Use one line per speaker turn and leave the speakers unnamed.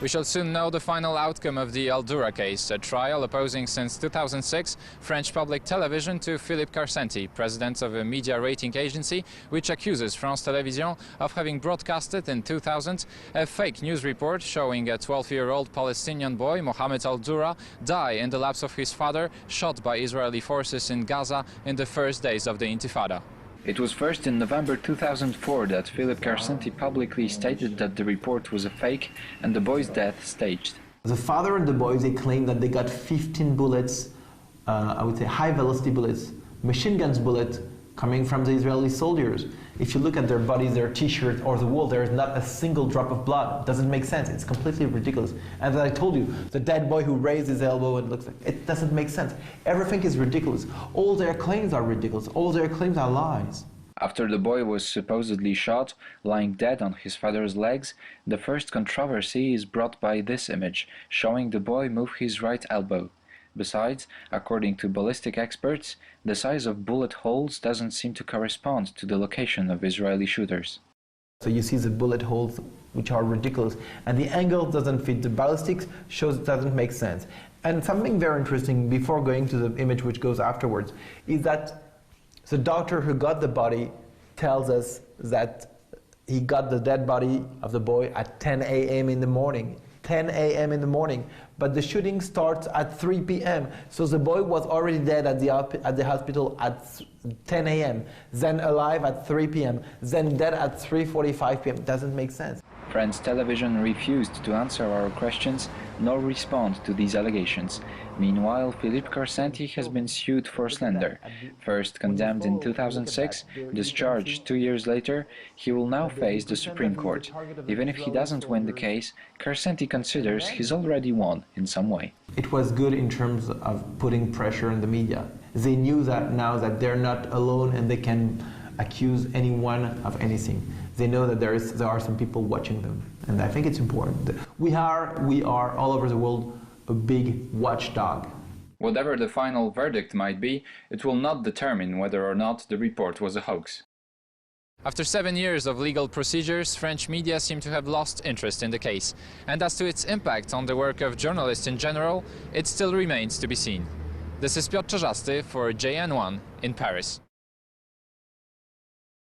We shall soon know the final outcome of the Al-Doura case, a trial opposing since 2006 French public television to Philippe Karsenty, president of a media rating agency, which accuses France Télévisions of having broadcasted in 2000 a fake news report showing a 12-year-old Palestinian boy, Mohammed Al-Doura, die in the laps of his father, shot by Israeli forces in Gaza in the first days of the intifada.
It was first in November 2004 that Philippe Karsenty publicly stated that the report was a fake and the boy's death staged.
The father and the boys, they claim that they got 15 bullets, I would say high-velocity bullets, machine guns bullets, coming from the Israeli soldiers. If you look at their bodies, their t-shirts or the wall, there is not a single drop of blood. It doesn't make sense. It's completely ridiculous. And as I told you, the dead boy who raised his elbow and looks like, it doesn't make sense. Everything is ridiculous. All their claims are ridiculous. All their claims are lies.
After the boy was supposedly shot, lying dead on his father's legs, the first controversy is brought by this image, showing the boy move his right elbow. Besides, according to ballistic experts, the size of bullet holes doesn't seem to correspond to the location of Israeli shooters.
So you see the bullet holes, which are ridiculous, and the angle doesn't fit. The ballistics shows it doesn't make sense. And something very interesting, before going to the image which goes afterwards, is that the doctor who got the body tells us that he got the dead body of the boy at 10 a.m. in the morning. 10 a.m. in the morning, but the shooting starts at 3 p.m. So the boy was already dead at the hospital at 10 a.m., then alive at 3 p.m., then dead at 3:45 p.m. Doesn't make sense.
France Television refused to answer our questions nor respond to these allegations. Meanwhile, Philippe Karsenty has been sued for slander. First condemned in 2006, discharged 2 years later, he will now face the Supreme Court. Even if he doesn't win the case, Karsenty considers he's already won in some way.
It was good in terms of putting pressure on the media. They knew that now that they're not alone and they can accuse anyone of anything. They know that there are some people watching them, and I think it's important. We are all over the world a big watchdog.
Whatever the final verdict might be, it will not determine whether or not the report was a hoax. After 7 years of legal procedures, French media seem to have lost interest in the case, and as to its impact on the work of journalists in general, it still remains to be seen. This is Piotr Czarzasty for JN1 in Paris.